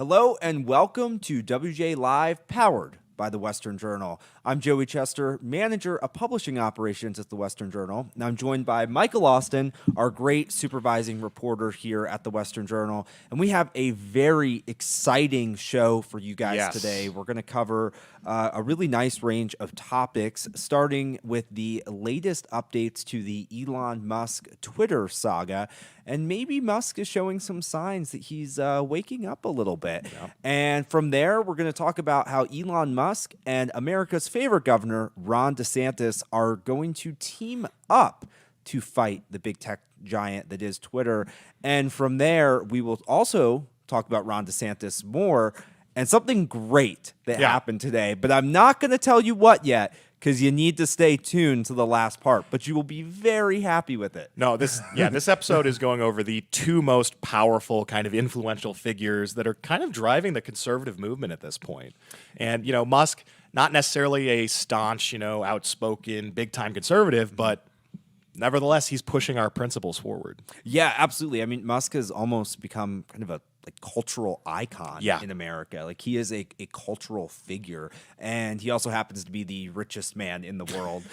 Hello and welcome to wjlive, powered by the Western Journal. I'm Joey Chester, manager of publishing operations at the Western Journal, and I'm joined by Michael Austin, our great supervising reporter here at the Western Journal. And we have a very exciting show for you guys today. We're going to cover a really nice range of topics, starting with the latest updates to the Elon Musk Twitter saga. And maybe Musk is showing some signs that he's waking up a little bit. Yeah. And from there, we're going to talk about how Elon Musk and America's favorite governor, Ron DeSantis, are going to team up to fight the big tech giant that is Twitter. And from there, we will also talk about Ron DeSantis more and something great that happened today. But I'm not going to tell you what yet, because you need to stay tuned to the last part, but you will be very happy with it. No, this episode is going over the two most powerful, kind of influential figures that are kind of driving the conservative movement at this point. And, Musk, not necessarily a staunch, outspoken, big-time conservative, but nevertheless, he's pushing our principles forward. Yeah, absolutely. I mean, Musk has almost become kind of a cultural icon in America. Like, he is a cultural figure, and he also happens to be the richest man in the world.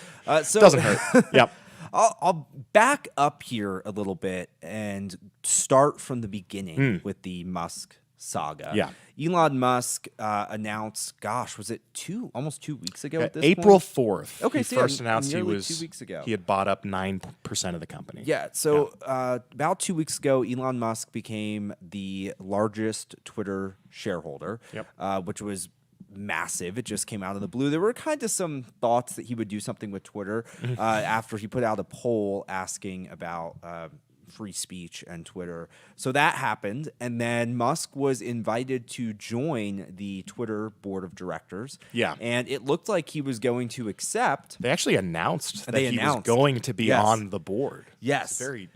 So doesn't hurt. Yep. I'll back up here a little bit and start from the beginning with the Musk saga. Yeah. Elon Musk announced, was it almost 2 weeks ago at this April point? 4th. Okay, he first announced 2 weeks ago. He had bought up 9% of the company. Yeah, so about 2 weeks ago, Elon Musk became the largest Twitter shareholder, which was massive. It just came out of the blue. There were kind of some thoughts that he would do something with Twitter after he put out a poll asking about free speech and Twitter. So that happened, and then Musk was invited to join the Twitter board of directors. Yeah. And it looked like he was going to accept. They actually announced that he was going to be on the board. Yes. It's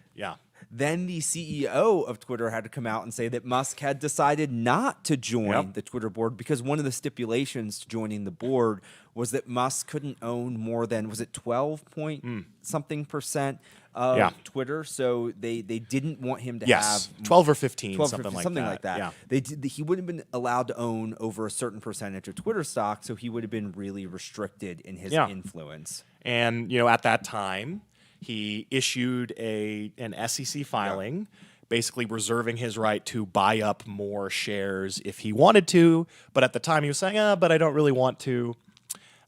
Then the CEO of Twitter had to come out and say that Musk had decided not to join the Twitter board because one of the stipulations to joining the board was that Musk couldn't own more than, was it 12 point something percent of Twitter? So they didn't want him to have 12 or 15, 12 something like that. Yeah. He wouldn't have been allowed to own over a certain percentage of Twitter stock, so he would have been really restricted in his influence. And at that time, he issued an SEC filing, basically reserving his right to buy up more shares if he wanted to. But at the time, he was saying, but I don't really want to.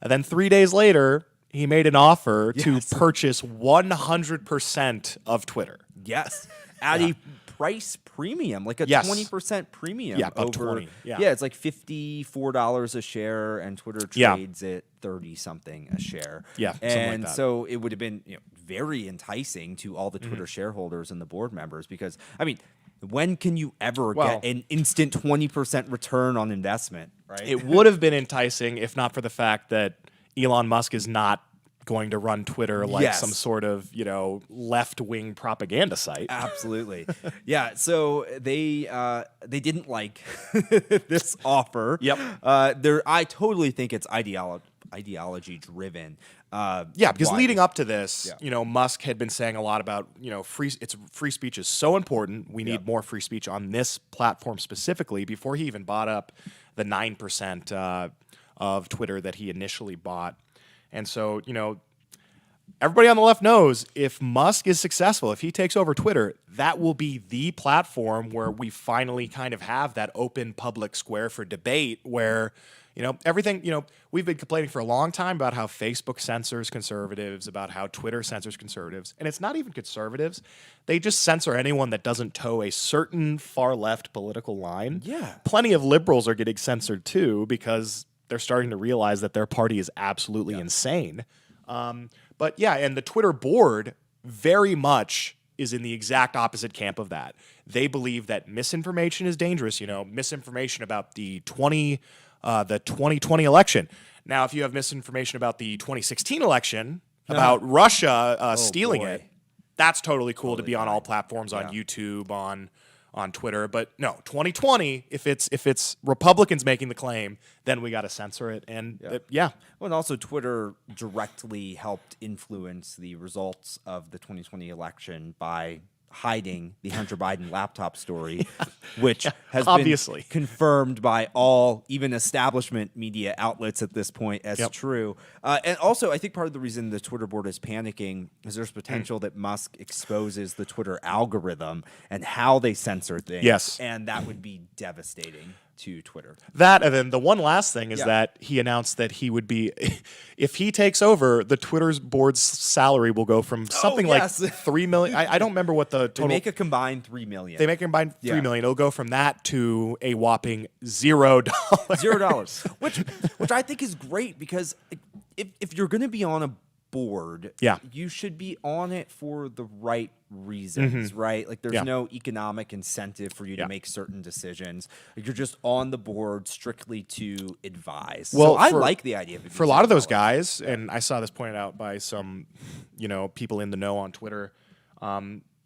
And then 3 days later, he made an offer to purchase 100% of Twitter. Yes, at a price premium, like a 20% premium. Yeah, over 20. Yeah, it's like $54 a share, and Twitter trades at 30-something a share. Yeah, and something like that. So it would have been very enticing to all the Twitter shareholders and the board members because, I mean, when can you ever get an instant 20% return on investment, right? It would have been enticing if not for the fact that Elon Musk is not going to run Twitter like some sort of, left-wing propaganda site. Absolutely. Yeah, so they didn't like this offer. Yep. I totally think it's ideology driven. Because leading up to this, Musk had been saying a lot about, free speech is so important. We need more free speech on this platform specifically before he even bought up the 9% of Twitter that he initially bought. And so, everybody on the left knows if Musk is successful, if he takes over Twitter, that will be the platform where we finally kind of have that open public square for debate where everything, we've been complaining for a long time about how Facebook censors conservatives, about how Twitter censors conservatives. And it's not even conservatives. They just censor anyone that doesn't toe a certain far left political line. Yeah. Plenty of liberals are getting censored too because they're starting to realize that their party is absolutely insane. And the Twitter board very much is in the exact opposite camp of that. They believe that misinformation is dangerous, misinformation about the 2020 election. Now, if you have misinformation about the 2016 election, about Russia stealing it, that's totally cool to be on all platforms, on YouTube, on Twitter. But no, 2020, if it's Republicans making the claim, then we got to censor it. And well, and also Twitter directly helped influence the results of the 2020 election by hiding the Hunter Biden laptop story, which has obviously been confirmed by all, even establishment media outlets at this point as true. And also, I think part of the reason the Twitter board is panicking is there's potential that Musk exposes the Twitter algorithm and how they censor things. Yes. And that would be devastating to Twitter. That, and then the one last thing is that he announced that he would be, if he takes over, the Twitter's board's salary will go from something like $3 million. I don't remember what the total. They make a combined $3 million. They make a combined $3 million. It'll go from that to a whopping $0. $0, which I think is great, because if you're going to be on a board, you should be on it for the right reasons, right? Like there's no economic incentive for you to make certain decisions. Like, you're just on the board strictly to advise. Well, so I like the idea of it. For a lot of those guys, and I saw this pointed out by some, people in the know on Twitter,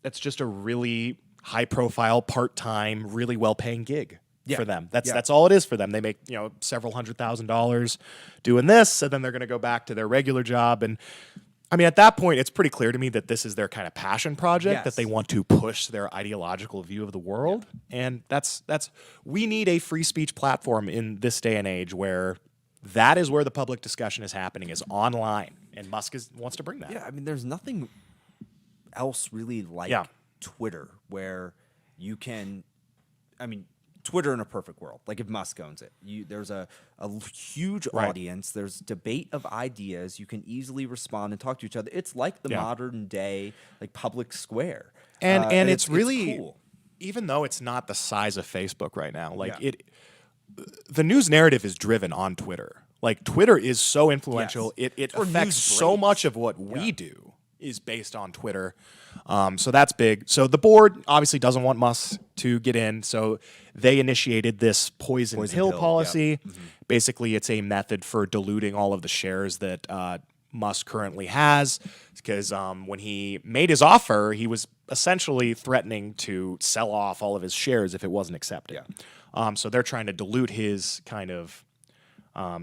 it's just a really high-profile, part-time, really well-paying gig. For them. That's all it is for them. They make, several $100,000 doing this, and then they're going to go back to their regular job. And I mean, at that point, it's pretty clear to me that this is their kind of passion project, that they want to push their ideological view of the world. And we need a free speech platform in this day and age where that is where the public discussion is happening, is online. And Musk wants to bring that. Yeah, I mean, there's nothing else really like Twitter where you can, Twitter in a perfect world, like if Musk owns it, there's a huge audience. There's debate of ideas. You can easily respond and talk to each other. It's like the modern day, like public square. And it's really cool. Even though it's not the size of Facebook right now, the news narrative is driven on Twitter. Like Twitter is so influential. It affects so much of what we do is based on Twitter. So that's big. So the board obviously doesn't want Musk to get in. So they initiated this poison pill policy. Basically, it's a method for diluting all of the shares that Musk currently has. Because when he made his offer, he was essentially threatening to sell off all of his shares if it wasn't accepted. So they're trying to dilute his kind of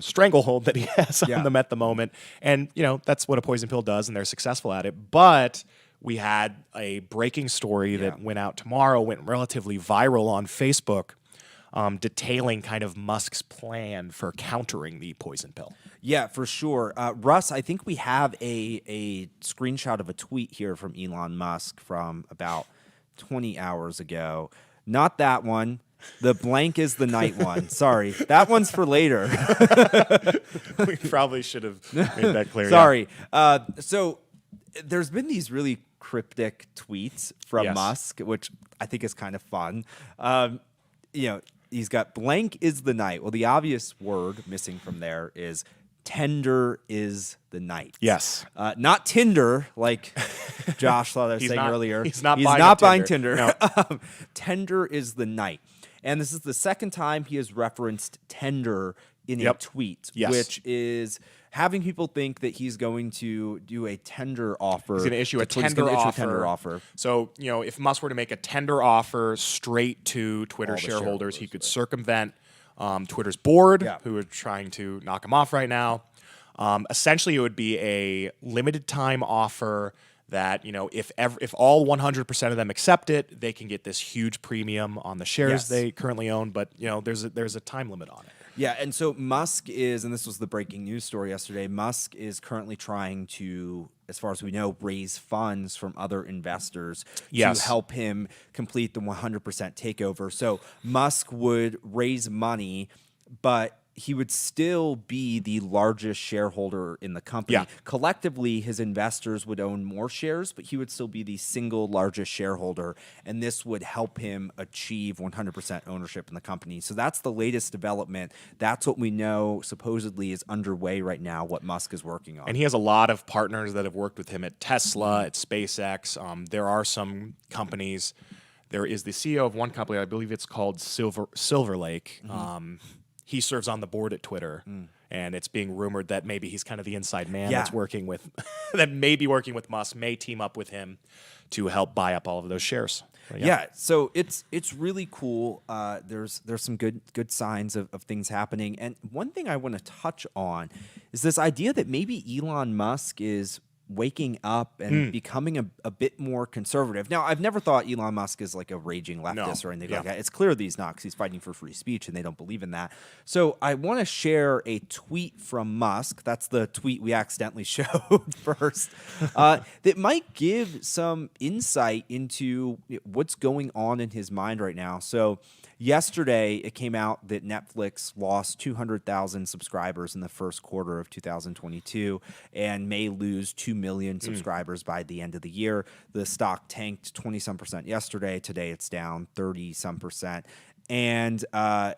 stranglehold that he has on them at the moment. And, that's what a poison pill does, and they're successful at it. But we had a breaking story that went out tomorrow, went relatively viral on Facebook, detailing kind of Musk's plan for countering the poison pill. Yeah, for sure. Russ, I think we have a screenshot of a tweet here from Elon Musk from about 20 hours ago. Not that one. The blank is the night one. Sorry. That one's for later. We probably should have made that clear. Sorry. So there's been these really cryptic tweets from Musk, which I think is kind of fun. He's got blank is the night. Well, the obvious word missing from there is tender is the night. Yes. Not Tinder, like Josh thought I was saying earlier. He's not buying Tinder. No. Tender is the night. And this is the second time he has referenced tender in a tweet, which is having people think that he's going to do a tender offer. He's going to issue a tender offer. So, if Musk were to make a tender offer straight to Twitter shareholders, he could circumvent Twitter's board, who are trying to knock him off right now. Essentially, it would be a limited time offer that, if all 100% of them accept it, they can get this huge premium on the shares they currently own. But, there's a time limit on it. Yeah, and so Musk is, and this was the breaking news story yesterday, Musk is currently trying to, as far as we know, raise funds from other investors to help him complete the 100% takeover. So Musk would raise money, but he would still be the largest shareholder in the company. Collectively, his investors would own more shares, but he would still be the single largest shareholder, and this would help him achieve 100% ownership in the company. So that's the latest development. That's what we know supposedly is underway right now, what Musk is working on. And he has a lot of partners that have worked with him at Tesla, at SpaceX. There are some companies. There is the CEO of one company, I believe it's called Silver Lake. He serves on the board at Twitter, and it's being rumored that maybe he's kind of the inside man that's working with, that may be working with Musk, may team up with him to help buy up all of those shares. So it's really cool. There's some good signs of things happening, and one thing I want to touch on is this idea that maybe Elon Musk is waking up and becoming a bit more conservative. Now, I've never thought Elon Musk is like a raging leftist or anything like that. It's clear that he's not, because he's fighting for free speech and they don't believe in that. So I want to share a tweet from Musk. That's the tweet we accidentally showed first. That might give some insight into what's going on in his mind right now. So yesterday, it came out that Netflix lost 200,000 subscribers in the first quarter of 2022 and may lose 2 million subscribers by the end of the year. The stock tanked 20-some% yesterday. Today, it's down 30-some%. And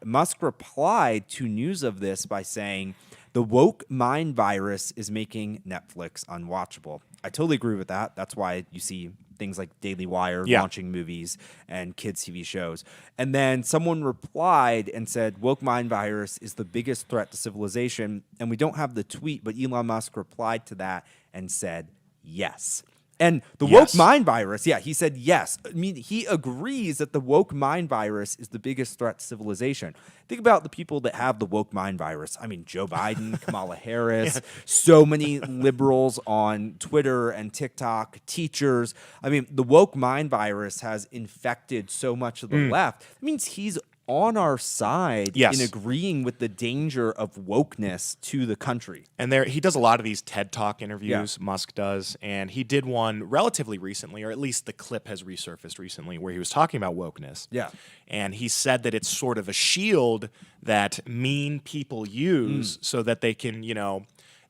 Musk replied to news of this by saying, "The woke mind virus is making Netflix unwatchable." I totally agree with that. That's why you see things like Daily Wire launching movies and kids' TV shows. And then someone replied and said, "Woke mind virus is the biggest threat to civilization." And we don't have the tweet, but Elon Musk replied to that and said, yes. And the woke mind virus, he said yes. I mean, he agrees that the woke mind virus is the biggest threat to civilization. Think about the people that have the woke mind virus. I mean, Joe Biden, Kamala Harris, so many liberals on Twitter and TikTok, teachers. I mean, the woke mind virus has infected so much of the left. It means he's on our side in agreeing with the danger of wokeness to the country. And he does a lot of these TED Talk interviews, Musk does, and he did one relatively recently, or at least the clip has resurfaced recently, where he was talking about wokeness. Yeah. And he said that it's sort of a shield that mean people use so that they can,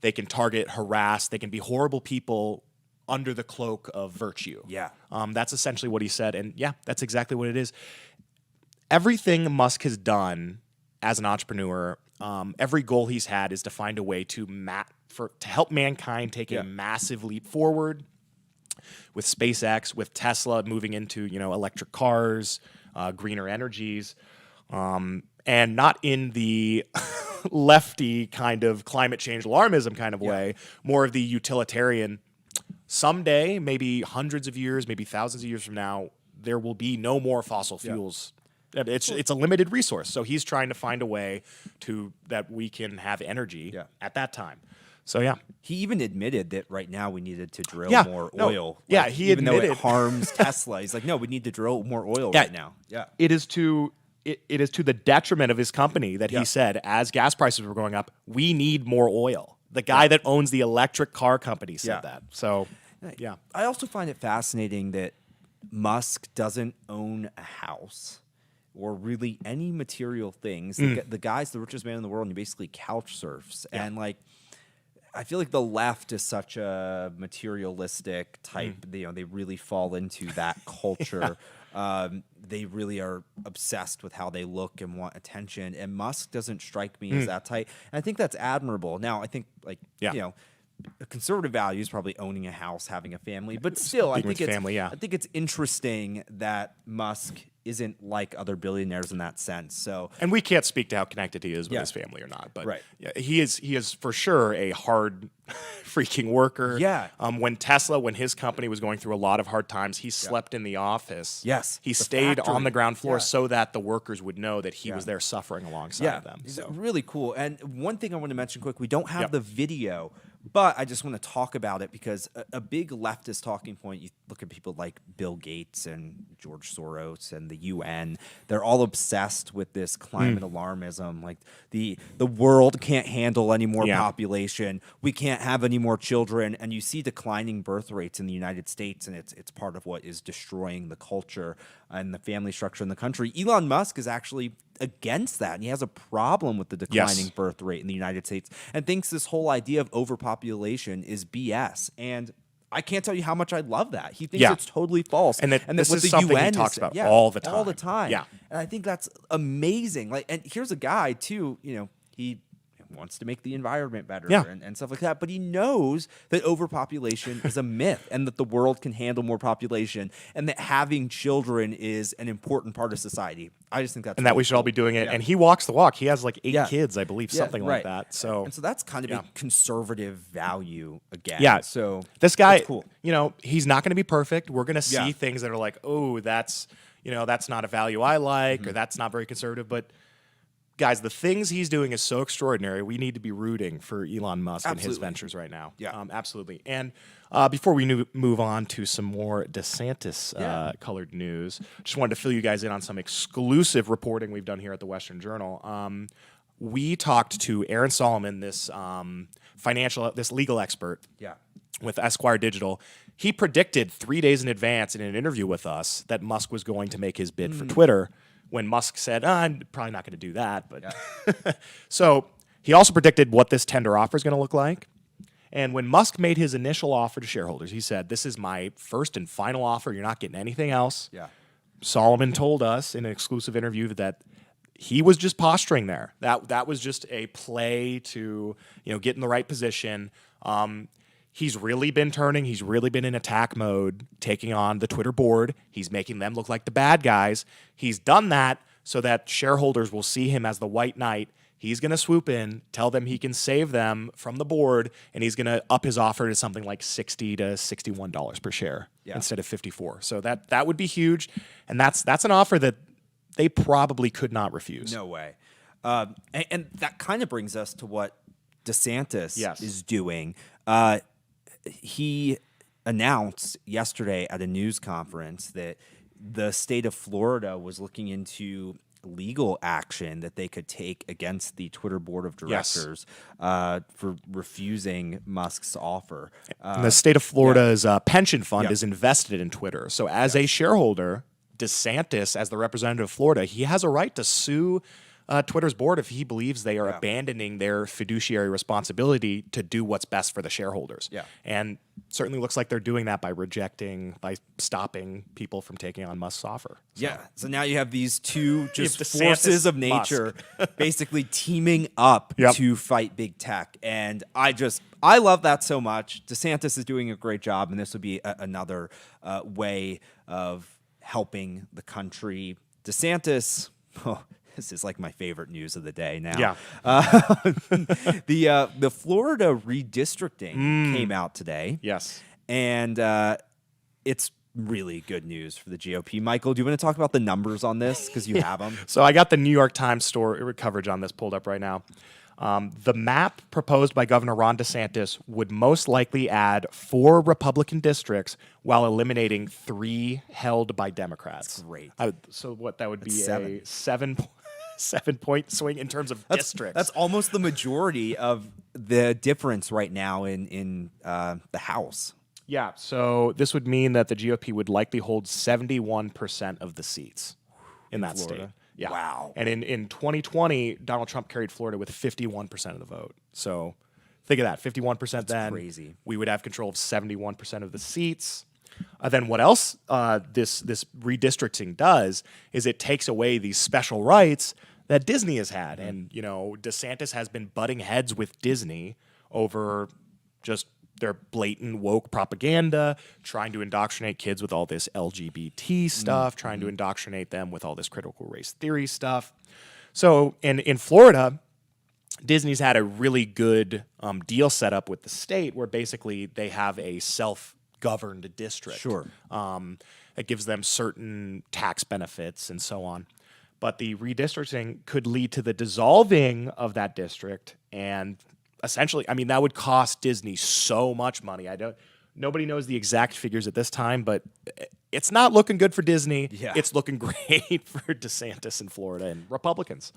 they can target, harass, they can be horrible people under the cloak of virtue. Yeah. That's essentially what he said, and that's exactly what it is. Everything Musk has done as an entrepreneur, every goal he's had is to find a way to help mankind take a massive leap forward. With SpaceX, with Tesla moving into electric cars, greener energies, and not in the lefty kind of climate change alarmism kind of way, more of the utilitarian. Someday, maybe hundreds of years, maybe thousands of years from now, there will be no more fossil fuels. It's a limited resource, so he's trying to find a way that we can have energy at that time. So he even admitted that right now we needed to drill more oil. He even admitted though it harms Tesla, he's like, no, we need to drill more oil right now. Yeah, it is to the detriment of his company that he said, as gas prices were going up, we need more oil. The guy that owns the electric car company said that. So I also find it fascinating that Musk doesn't own a house or really any material things. The guy's the richest man in the world, and he basically couch surfs. And I feel like the left is such a materialistic type. They really fall into that culture. They really are obsessed with how they look and want attention. And Musk doesn't strike me as that type. And I think that's admirable. Now, I think a conservative value is probably owning a house, having a family, but still, I think it's interesting that Musk isn't like other billionaires in that sense. So, and we can't speak to how connected he is with his family or not, but he is for sure a hard freaking worker. Yeah. When his company was going through a lot of hard times, he slept in the office. Yes. He stayed on the ground floor so that the workers would know that he was there suffering alongside them. So. Really cool. And one thing I want to mention quick, we don't have the video, but I just want to talk about it because a big leftist talking point, you look at people like Bill Gates and George Soros and the UN, they're all obsessed with this climate alarmism. Like the world can't handle any more population. We can't have any more children. And you see declining birth rates in the United States, and it's part of what is destroying the culture and the family structure in the country. Elon Musk is actually against that, and he has a problem with the declining birth rate in the United States and thinks this whole idea of overpopulation is BS. And I can't tell you how much I love that. He thinks it's totally false. And this what is the something UN he talks about yeah, all the time. All the time. Yeah. And I think that's amazing. Like, and here's a guy too, he wants to make the environment better and stuff like that. But he knows that overpopulation is a myth and that the world can handle more population and that having children is an important part of society. I just think that's that we should all be doing it. Yeah. And he walks the walk. He has like 8 kids, I believe, something like that. And so that's kind of a conservative value again. Yeah. So this guy, cool. He's not going to be perfect. We're going to see things that are like, oh, that's not a value I like, or that's not very conservative. But guys, the things he's doing is so extraordinary. We need to be rooting for Elon Musk and his ventures right now. Yeah, absolutely. And before we move on to some more DeSantis colored news, just wanted to fill you guys in on some exclusive reporting we've done here at the Western Journal. We talked to Aaron Solomon, this legal expert, with Esquire Digital. He predicted 3 days in advance in an interview with us that Musk was going to make his bid for Twitter. When Musk said, I'm probably not going to do that. But so he also predicted what this tender offer is going to look like. And when Musk made his initial offer to shareholders, he said, this is my first and final offer. You're not getting anything else. Yeah. Solomon told us in an exclusive interview that he was just posturing there. That was just a play to get in the right position. He's really been turning. He's really been in attack mode, taking on the Twitter board. He's making them look like the bad guys. He's done that so that shareholders will see him as the white knight. He's going to swoop in, tell them he can save them from the board, and he's going to up his offer to something like $60 to $61 per share instead of $54. So that would be huge, and that's an offer that they probably could not refuse. No way. And that kind of brings us to what DeSantis is doing. He announced yesterday at a news conference that the state of Florida was looking into legal action that they could take against the Twitter board of directors for refusing Musk's offer. And the state of Florida's pension fund is invested in Twitter. So as a shareholder, DeSantis, as the representative of Florida, he has a right to sue Twitter's board if he believes they are abandoning their fiduciary responsibility to do what's best for the shareholders. Yeah. And certainly looks like they're doing that by stopping people from taking on Musk's offer. So now you have these two just forces of nature basically teaming up to fight big tech. And I love that so much. DeSantis is doing a great job, and this would be another way of helping the country. DeSantis, this is like my favorite news of the day now. The Florida redistricting came out today. Yes. And it's really good news for the GOP. Michael, do you want to talk about the numbers on this? Because you have them. So I got the New York Times story coverage on this pulled up right now. The map proposed by Governor Ron DeSantis would most likely add 4 Republican districts while eliminating 3 held by Democrats. That's great. So what that would be a 7-point swing in terms of districts. That's almost the majority of the difference right now in the House. Yeah, so this would mean that the GOP would likely hold 71% of the seats in that Florida. state. Yeah. Wow. And in 2020, Donald Trump carried Florida with 51% of the vote. So think of that, 51% That's then. crazy. We would have control of 71% of the seats. Then what else this redistricting does is it takes away these special rights that Disney has had. And, DeSantis has been butting heads with Disney over just their blatant woke propaganda, trying to indoctrinate kids with all this LGBT stuff, trying to indoctrinate them with all this critical race theory stuff. So in Florida, Disney's had a really good deal set up with the state where basically they have a self-governed district. Sure. That gives them certain tax benefits and so on. But the redistricting could lead to the dissolving of that district, and essentially, that would cost Disney so much money. Nobody knows the exact figures at this time, but it's not looking good for Disney. Yeah. It's looking great for DeSantis in Florida and Republicans.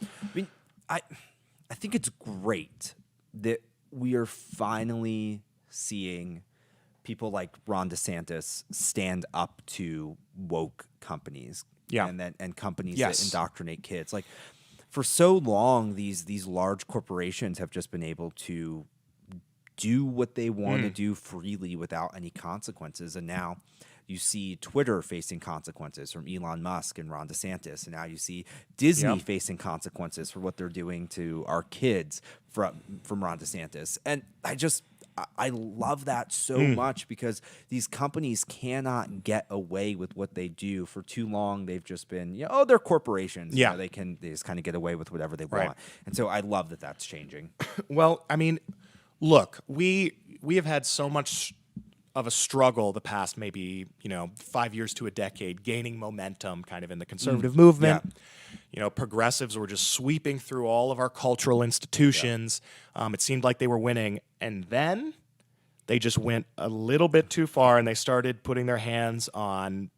I think it's great that we are finally seeing people like Ron DeSantis stand up to woke companies. And companies that indoctrinate kids. Like, for so long, these large corporations have just been able to do what they want to do freely without any consequences. And now you see Twitter facing consequences from Elon Musk and Ron DeSantis. And now you see Disney facing consequences for what they're doing to our kids from Ron DeSantis. And I love that so much, because these companies cannot get away with what they do. For too long, they've just been, they're corporations. Yeah. They just kind of get away with whatever they want. And so I love that that's changing. Well, look, we have had so much of a struggle the past maybe 5 years to a decade, gaining momentum kind of in the conservative movement. progressives were just sweeping through all of our cultural institutions. It seemed like they were winning. And then they just went a little bit too far, and they started putting their hands on,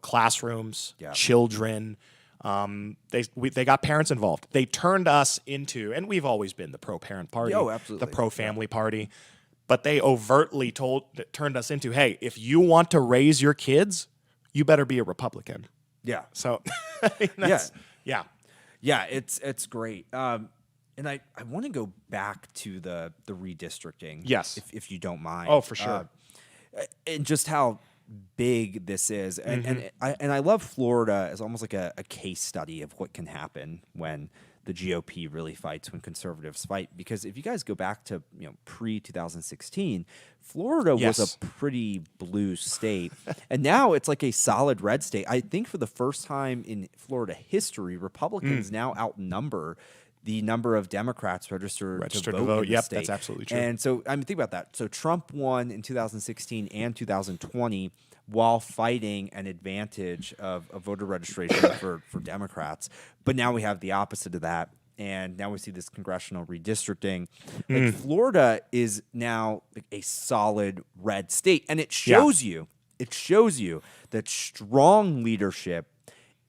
classrooms, children. They got parents involved. They turned us into, and we've always been the pro-parent party, absolutely. the pro-family party, but they overtly turned us into, hey, if you want to raise your kids, you better be a Republican. Yeah. So, yeah, it's great. And I want to go back to the redistricting. Yes, if you don't mind. Oh, for sure. And just how big this is, and I love Florida as almost like a case study of what can happen when the GOP really fights, when conservatives fight. Because if you guys go back to pre-2016, Florida was a pretty blue state, and now it's like a solid red state. I think for the first time in Florida history, Republicans now outnumber the number of Democrats registered to vote. Yep, state. That's absolutely true. And so, I mean, think about that. So Trump won in 2016 and 2020 while fighting an advantage of voter registration for Democrats. But now we have the opposite of that. And now we see this congressional redistricting. Like Florida is now like a solid red state. And it shows you that strong leadership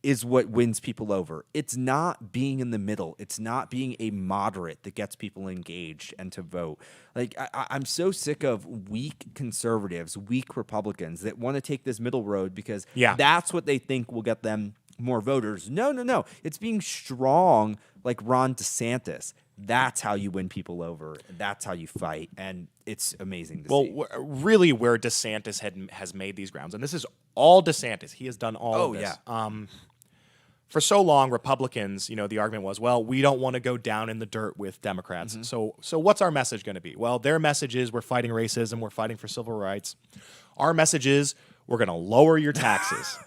is what wins people over. It's not being in the middle. It's not being a moderate that gets people engaged and to vote. Like, I'm so sick of weak conservatives, weak Republicans that want to take this middle road because that's what they think will get them more voters. No. It's being strong like Ron DeSantis. That's how you win people over. That's how you fight. And it's amazing to see. Well, really where DeSantis has made these grounds, and this is all DeSantis. He has done all of this. For so long, Republicans, the argument was, well, we don't want to go down in the dirt with Democrats. So what's our message going to be? Well, their message is we're fighting racism, we're fighting for civil rights. Our message is we're going to lower your taxes.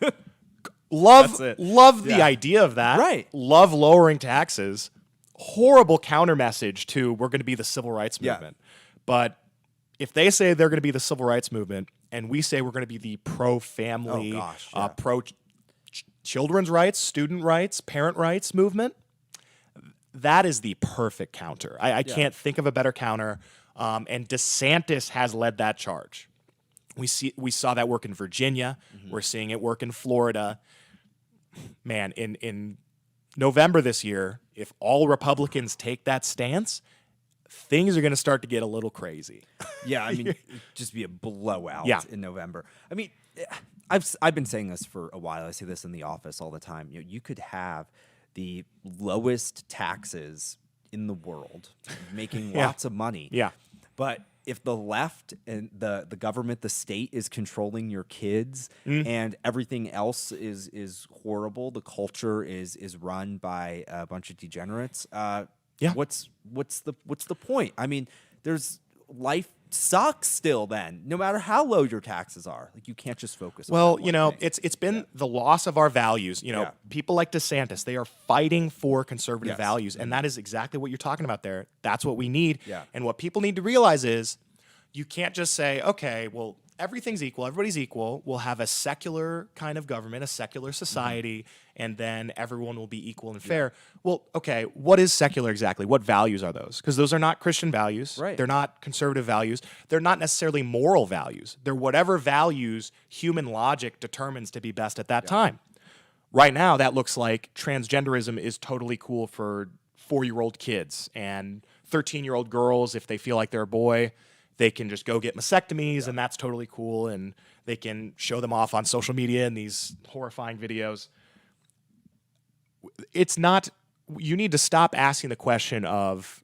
Love the idea of that. Right. Love lowering taxes. Horrible counter message to we're going to be the civil rights movement. But if they say they're going to be the civil rights movement and we say we're going to be the pro-family, pro-children's rights, student rights, parent rights movement, that is the perfect counter. I can't think of a better counter. And DeSantis has led that charge. We saw that work in Virginia. We're seeing it work in Florida. Man, in November this year, if all Republicans take that stance, things are going to start to get a little crazy. Yeah, I mean, just be a blowout in November. I mean, I've been saying this for a while. I say this in the office all the time. You could have the lowest taxes in the world, making lots of money. Yeah. But if the left and the government, the state is controlling your kids and everything else is horrible, the culture is run by a bunch of degenerates. What's the point? I mean, life sucks still then, no matter how low your taxes are. Like, you can't just focus on that it's been the loss of our values. People like DeSantis, they are fighting for conservative values, and that is exactly what you're talking about there. That's what we need. And what people need to realize is you can't just say, okay, well, everything's equal, everybody's equal, we'll have a secular kind of government, a secular society, and then everyone will be equal and fair. Well, okay, what is secular exactly? What values are those? Because those are not Christian values. Right. They're not conservative values. They're not necessarily moral values. They're whatever values human logic determines to be best at that time. Right now, that looks like transgenderism is totally cool for 4-year-old kids, and 13-year-old girls, if they feel like they're a boy, they can just go get mastectomies, and that's totally cool, and they can show them off on social media in these horrifying videos. It's not – you need to stop asking the question of,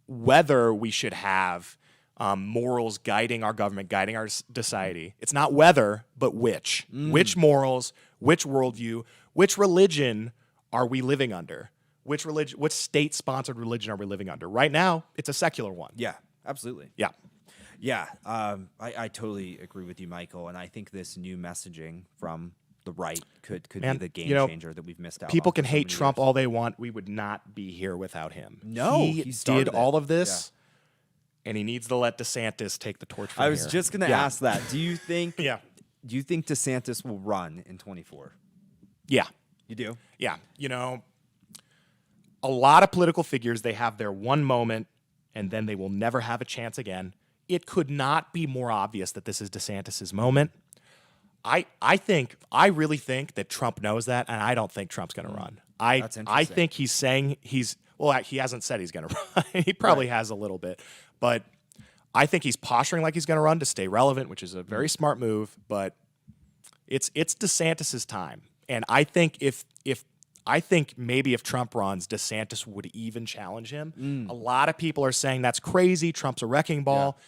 whether we should have morals guiding our government, guiding our society. It's not whether, but which. Which morals, which worldview, which religion are we living under? Which state-sponsored religion are we living under? Right now, it's a secular one. Yeah, absolutely. Yeah. Yeah, I totally agree with you, Michael, and I think this new messaging from the right could be the game changer that we've missed out on. People can for so hate many Trump years. all they want. We would not be here without him. No, he did all of this, and he needs to let DeSantis take the torch from here. I was just going to ask that. Do you think Do you think DeSantis will run in 24? Yeah. You do? Yeah. a lot of political figures, they have their one moment and then they will never have a chance again. It could not be more obvious that this is DeSantis' moment. I really think that Trump knows that, and I don't think Trump's going to run. I think he's saying he hasn't said he's going to run. He probably has a little bit, but I think he's posturing like he's going to run to stay relevant, which is a very smart move, but it's DeSantis' time. And I think if maybe if Trump runs, DeSantis would even challenge him. A lot of people are saying that's crazy. Trump's a wrecking ball. Yeah.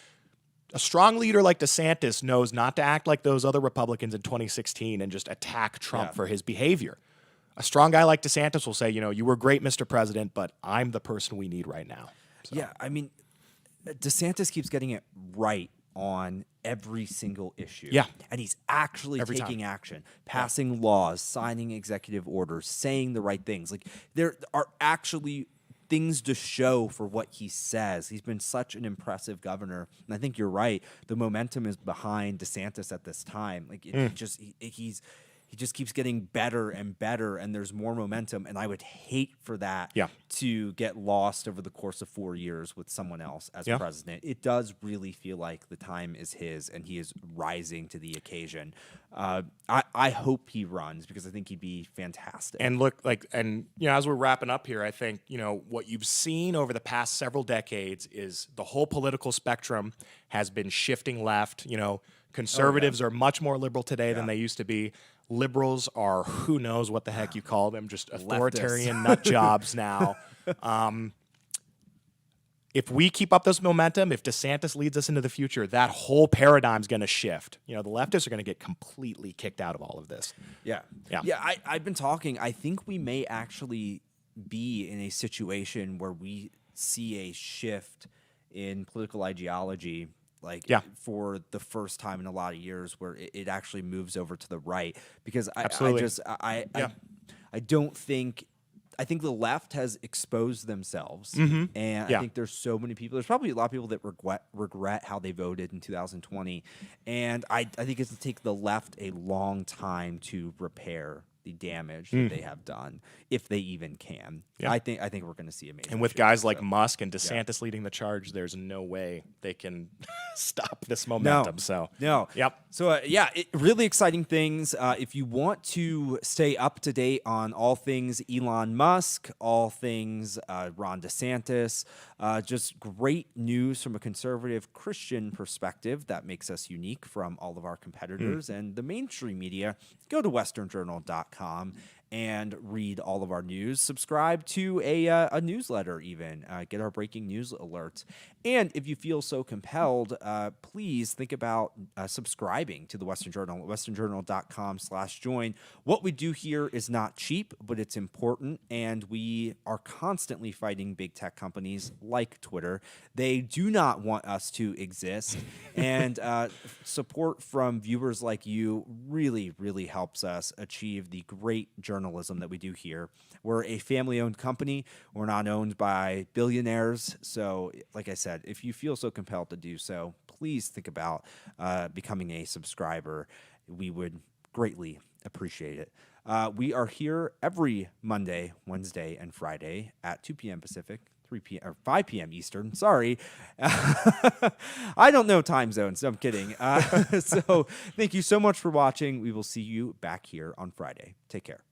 A strong leader like DeSantis knows not to act like those other Republicans in 2016 and just attack Trump for his behavior. A strong guy like DeSantis will say, you were great, Mr. President, but I'm the person we need right now. So. Yeah, I mean, DeSantis keeps getting it right on every single issue. Yeah. And he's actually taking action, passing laws, signing executive orders, saying the right things. Like, there are actually things to show for what he says. He's been such an impressive governor. And I think you're right. The momentum is behind DeSantis at this time. Like, he just keeps getting better and better, and there's more momentum. And I would hate for that to get lost over the course of 4 years with someone else as president. It does really feel like the time is his, and he is rising to the occasion. I hope he runs because I think he'd be fantastic. And look, as we're wrapping up here, I think, what you've seen over the past several decades is the whole political spectrum has been shifting left. Conservatives are much more liberal today than they used to be. Liberals are who knows what the heck you call them, just authoritarian nut jobs now. If we keep up this momentum, if DeSantis leads us into the future, that whole paradigm's going to shift. The leftists are going to get completely kicked out of all of this. Yeah. I've been talking. I think we may actually be in a situation where we see a shift in political ideology for the first time in a lot of years, where it actually moves over to the right, because I don't think, I think the left has exposed themselves, and I think there's so many people. There's probably a lot of people that regret how they voted in 2020, and I think it's to take the left a long time to repair the damage that they have done, if they even can. Yeah. I think we're going to see amazing. And with guys like Musk and DeSantis leading the charge, there's no way they can stop this momentum. No. Yep. So really exciting things. If you want to stay up to date on all things Elon Musk, all things Ron DeSantis, just great news from a conservative Christian perspective that makes us unique from all of our competitors and the mainstream media, go to westernjournal.com and read all of our news. Subscribe to a newsletter even. Get our breaking news alerts. And if you feel so compelled, please think about subscribing to the Western Journal at westernjournal.com/join. What we do here is not cheap, but it's important, and we are constantly fighting big tech companies like Twitter. They do not want us to exist, and support from viewers like you really, really helps us achieve the great journalism that we do here. We're a family-owned company. We're not owned by billionaires. So, like I said, if you feel so compelled to do so, please think about becoming a subscriber. We would greatly appreciate it. We are here every Monday, Wednesday, and Friday at 2 p.m. Pacific, 3 p.m. or 5 p.m. Eastern. Sorry. I don't know time zones. So I'm kidding. So thank you so much for watching. We will see you back here on Friday. Take care.